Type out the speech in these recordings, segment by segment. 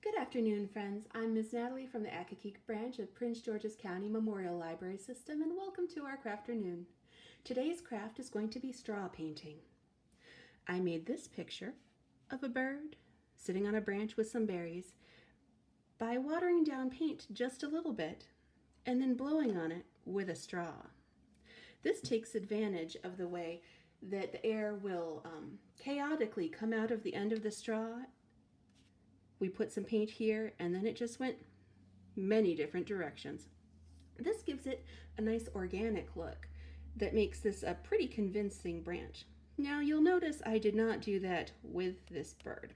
Good afternoon, friends. I'm Ms. Natalie from the Accokeek branch of Prince George's County Memorial Library System, and welcome to our Crafternoon. Today's craft is going to be straw painting. I made this picture of a bird sitting on a branch with some berries by watering down paint just a little bit and then blowing on it with a straw. This takes advantage of the way that the air will chaotically come out of the end of the straw. We put some paint here and then it just went many different directions. This gives it a nice organic look that makes this a pretty convincing branch. Now you'll notice I did not do that with this bird.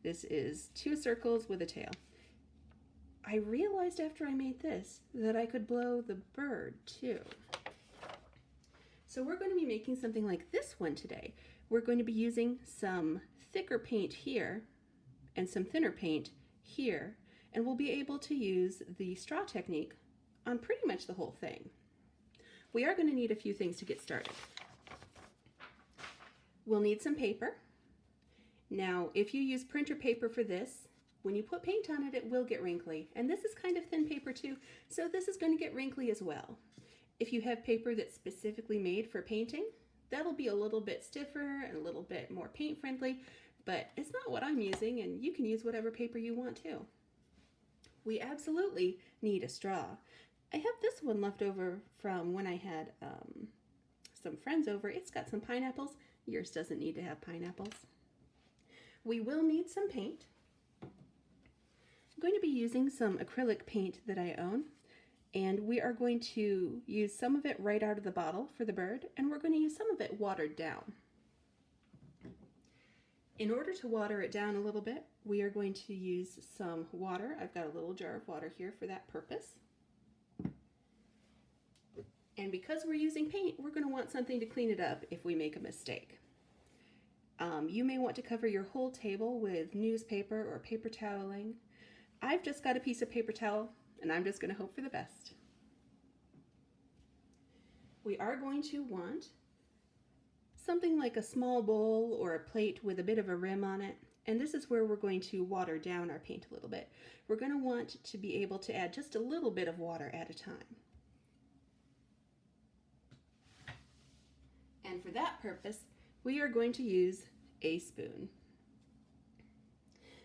This is 2 circles with a tail. I realized after I made this that I could blow the bird too. So we're going to be making something like this one today. We're going to be using some thicker paint here and some thinner paint here, and we'll be able to use the straw technique on pretty much the whole thing. We are going to need a few things to get started. We'll need some paper. Now, if you use printer paper for this, when you put paint on it, it will get wrinkly, and this is kind of thin paper too, so this is going to get wrinkly as well. If you have paper that's specifically made for painting, that'll be a little bit stiffer and a little bit more paint friendly, but it's not what I'm using, and you can use whatever paper you want to. We absolutely need a straw. I have this one left over from when I had some friends over. It's got some pineapples. Yours doesn't need to have pineapples. We will need some paint. I'm going to be using some acrylic paint that I own, and we are going to use some of it right out of the bottle for the bird, and we're going to use some of it watered down. In order to water it down a little bit, we are going to use some water. I've got a little jar of water here for that purpose. And because we're using paint, we're going to want something to clean it up if we make a mistake. You may want to cover your whole table with newspaper or paper toweling. I've just got a piece of paper towel, and I'm just going to hope for the best. We are going to want something like a small bowl or a plate with a bit of a rim on it, and this is where we're going to water down our paint a little bit. We're going to want to be able to add just a little bit of water at a time. And for that purpose, we are going to use a spoon.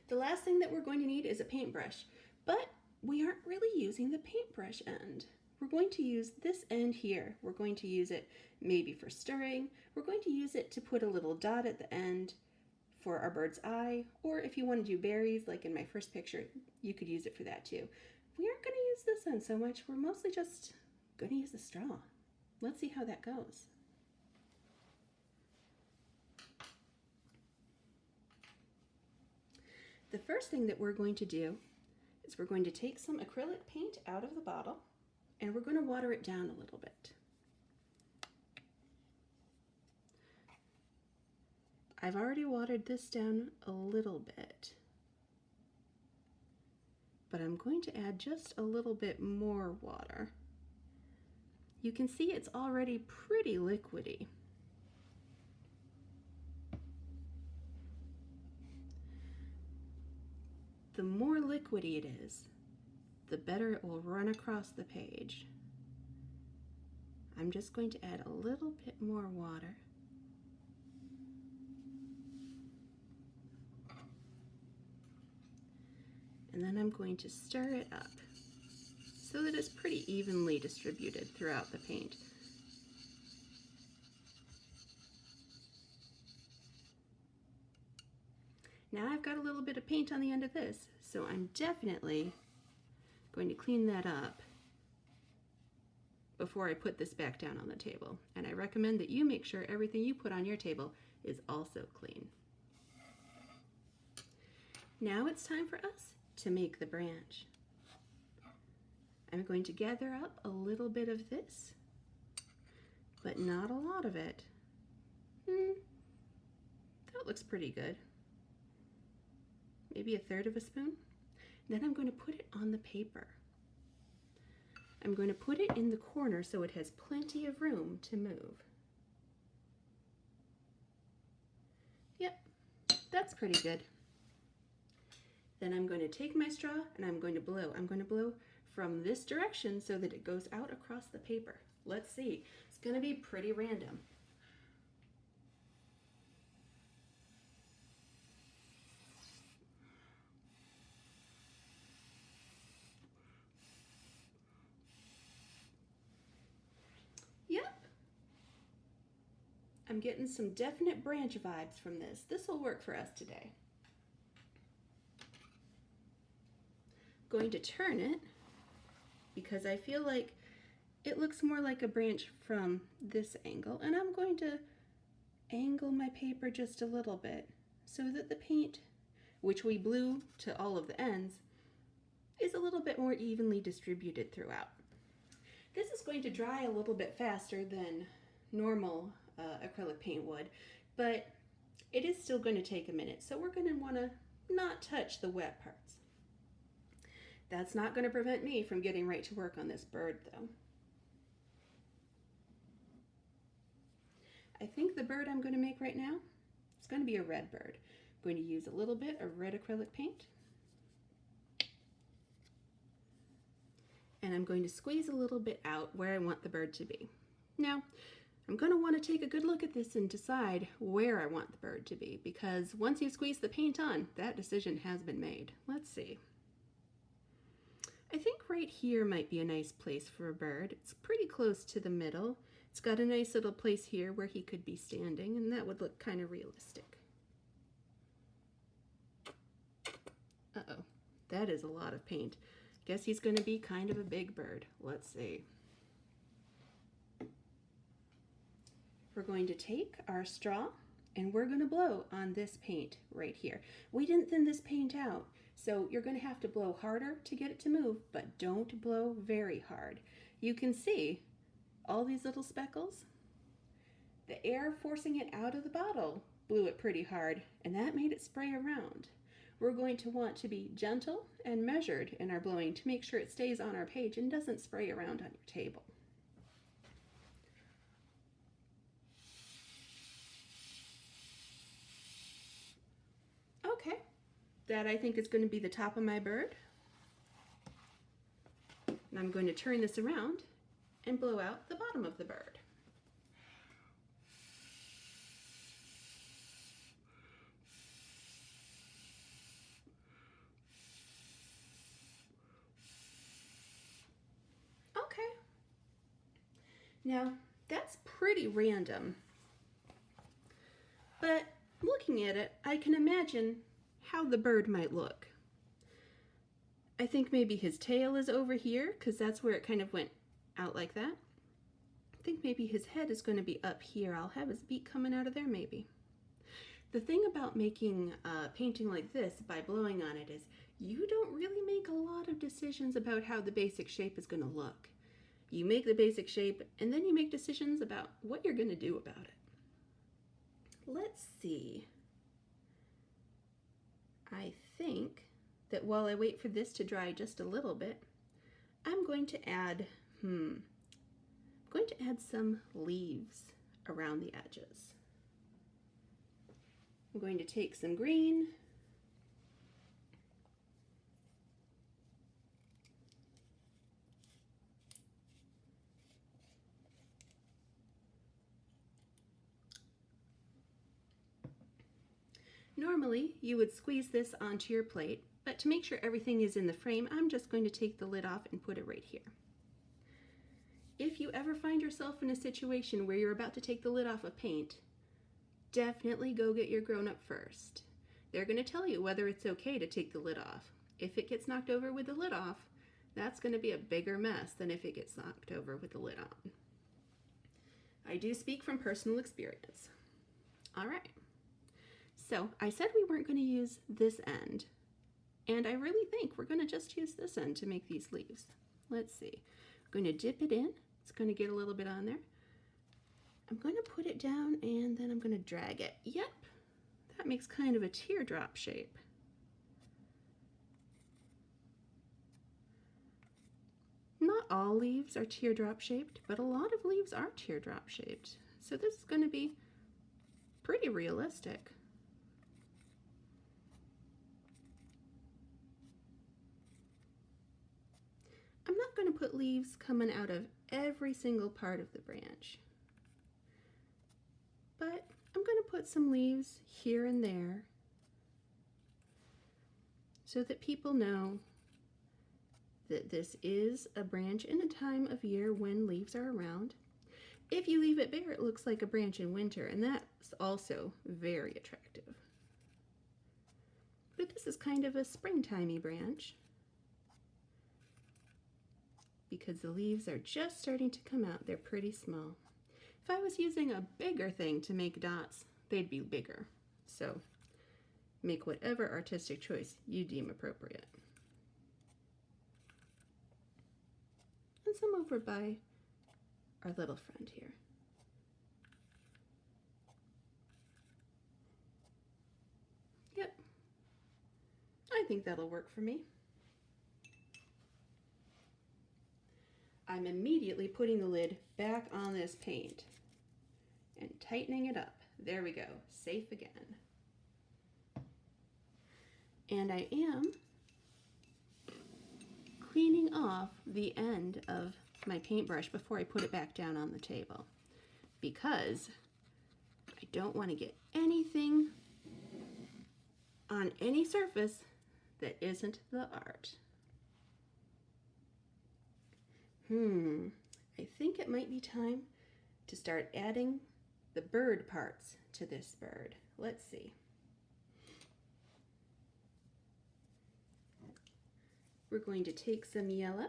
The last thing that we're going to need is a paintbrush, but we aren't really using the paintbrush end. We're going to use this end here. We're going to use it maybe for stirring. We're going to use it to put a little dot at the end for our bird's eye, or if you want to do berries like in my first picture, you could use it for that too. We aren't going to use this end so much. We're mostly just going to use the straw. Let's see how that goes. The first thing that we're going to do is we're going to take some acrylic paint out of the bottle, and we're going to water it down a little bit. I've already watered this down a little bit, but I'm going to add just a little bit more water. You can see it's already pretty liquidy. The more liquidy it is, the better it will run across the page. I'm just going to add a little bit more water. And then I'm going to stir it up so that it's pretty evenly distributed throughout the paint. Now I've got a little bit of paint on the end of this, so I'm definitely going to clean that up before I put this back down on the table. And I recommend that you make sure everything you put on your table is also clean. Now it's time for us to make the branch. I'm going to gather up a little bit of this, but not a lot of it. That looks pretty good. Maybe a third of a spoon. Then I'm going to put it on the paper. I'm going to put it in the corner so it has plenty of room to move. Yep, that's pretty good. Then I'm going to take my straw and I'm going to blow. I'm going to blow from this direction so that it goes out across the paper. Let's see. It's going to be pretty random. Yep. I'm getting some definite branch vibes from this. This will work for us today. Going to turn it because I feel like it looks more like a branch from this angle, and I'm going to angle my paper just a little bit so that the paint, which we blew to all of the ends, is a little bit more evenly distributed throughout. This is going to dry a little bit faster than normal acrylic paint would, but it is still going to take a minute, so we're going to want to not touch the wet parts. That's not going to prevent me from getting right to work on this bird, though. I think the bird I'm going to make right now is going to be a red bird. I'm going to use a little bit of red acrylic paint. And I'm going to squeeze a little bit out where I want the bird to be. Now, I'm going to want to take a good look at this and decide where I want the bird to be, because once you squeeze the paint on, that decision has been made. Let's see. I think right here might be a nice place for a bird. It's pretty close to the middle. It's got a nice little place here where he could be standing, and that would look kind of realistic. Uh-oh, that is a lot of paint. Guess he's going to be kind of a big bird. Let's see. We're going to take our straw and we're going to blow on this paint right here. We didn't thin this paint out, so you're going to have to blow harder to get it to move, but don't blow very hard. You can see all these little speckles. The air forcing it out of the bottle blew it pretty hard, and that made it spray around. We're going to want to be gentle and measured in our blowing to make sure it stays on our page and doesn't spray around on your table. Okay, that I think is going to be the top of my bird. And I'm going to turn this around and blow out the bottom of the bird. Okay. Now, that's pretty random. But looking at it, I can imagine how the bird might look. I think maybe his tail is over here, because that's where it kind of went out like that. I think maybe his head is going to be up here. I'll have his beak coming out of there maybe. The thing about making painting like this by blowing on it is you don't really make a lot of decisions about how the basic shape is going to look. You make the basic shape and then you make decisions about what you're going to do about it. Let's see. I think that while I wait for this to dry just a little bit, I'm going to add, some leaves around the edges. I'm going to take some green, normally you would squeeze this onto your plate, but to make sure everything is in the frame, I'm just going to take the lid off and put it right here. If you ever find yourself in a situation where you're about to take the lid off of paint, definitely go get your grown-up first. They're going to tell you whether it's okay to take the lid off. If it gets knocked over with the lid off, that's going to be a bigger mess than if it gets knocked over with the lid on. I do speak from personal experience. All right. So I said we weren't going to use this end, and I really think we're going to just use this end to make these leaves. Let's see. I'm going to dip it in. It's going to get a little bit on there. I'm going to put it down and then I'm going to drag it. Yep, that makes kind of a teardrop shape. Not all leaves are teardrop shaped, but a lot of leaves are teardrop shaped. So this is going to be pretty realistic. put leaves coming out of every single part of the branch. But I'm going to put some leaves here and there so that people know that this is a branch in a time of year when leaves are around. If you leave it bare, it looks like a branch in winter, and that's also very attractive. But this is kind of a springtimey branch because the leaves are just starting to come out. They're pretty small. If I was using a bigger thing to make dots, they'd be bigger. So make whatever artistic choice you deem appropriate. And some over by our little friend here. Yep, I think that'll work for me. I'm immediately putting the lid back on this paint and tightening it up. There we go, safe again. And I am cleaning off the end of my paintbrush before I put it back down on the table because I don't want to get anything on any surface that isn't the art. I think it might be time to start adding the bird parts to this bird. Let's see. We're going to take some yellow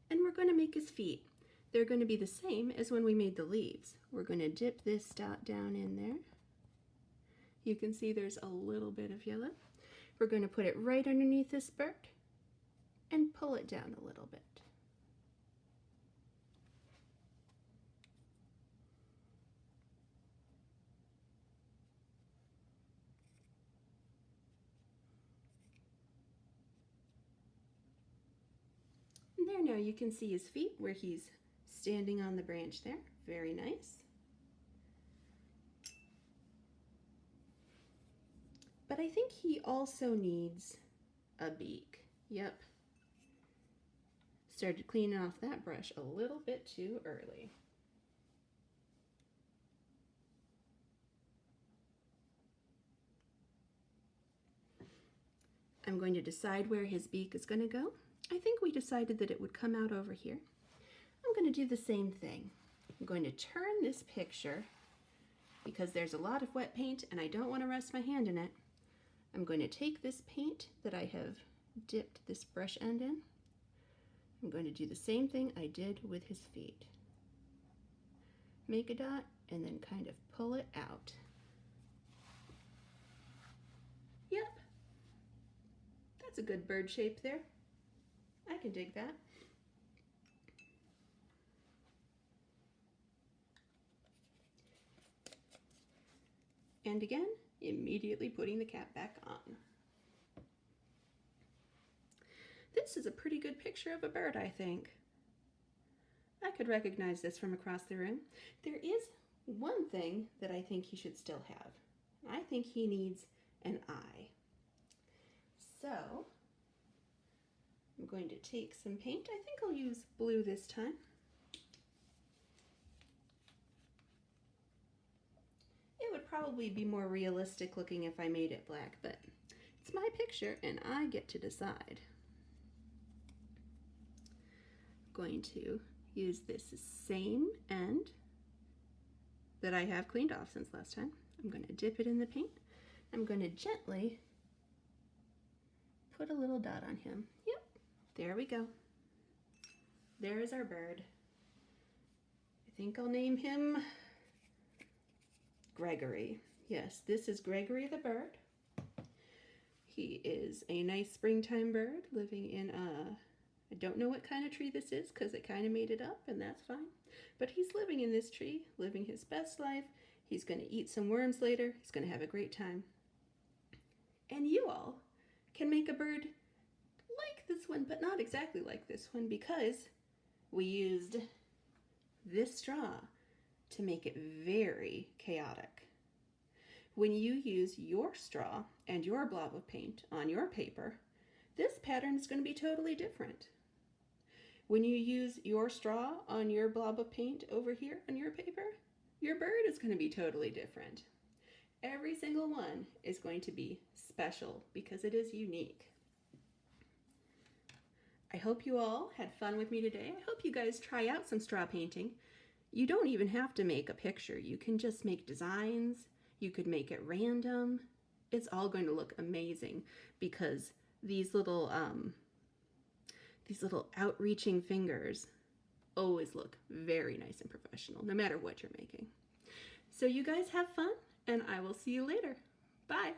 and we're going to make his feet. They're going to be the same as when we made the leaves. We're going to dip this dot down in there. You can see there's a little bit of yellow. We're going to put it right underneath this bird and pull it down a little bit. And there, now you can see his feet where he's standing on the branch there. Very nice. But I think he also needs a beak. Yep. Started cleaning off that brush a little bit too early. I'm going to decide where his beak is going to go. I think we decided that it would come out over here. I'm going to do the same thing. I'm going to turn this picture because there's a lot of wet paint and I don't want to rest my hand in it. I'm going to take this paint that I have dipped this brush end in. I'm going to do the same thing I did with his feet. Make a dot and then kind of pull it out. Yep, that's a good bird shape there. I can dig that. And again, immediately putting the cap back on. This is a pretty good picture of a bird, I think. I could recognize this from across the room. There is one thing that I think he should still have. I think he needs an eye. So, I'm going to take some paint. I think I'll use blue this time. It would probably be more realistic looking if I made it black, but it's my picture and I get to decide. I'm going to use this same end that I have cleaned off since last time. I'm going to dip it in the paint. I'm going to gently put a little dot on him. Yep, there we go. There is our bird. I think I'll name him Gregory. Yes, this is Gregory the bird. He is a nice springtime bird living in I don't know what kind of tree this is because it kind of made it up and that's fine. But he's living in this tree, living his best life. He's going to eat some worms later. He's going to have a great time. And you all can make a bird like this one, but not exactly like this one because we used this straw to make it very chaotic. When you use your straw and your blob of paint on your paper, this pattern is going to be totally different. When you use your straw on your blob of paint over here on your paper, your bird is going to be totally different. Every single one is going to be special because it is unique. I hope you all had fun with me today. I hope you guys try out some straw painting. You don't even have to make a picture. You can just make designs. You could make it random. It's all going to look amazing because these little outreaching fingers always look very nice and professional, no matter what you're making. So you guys have fun, and I will see you later. Bye.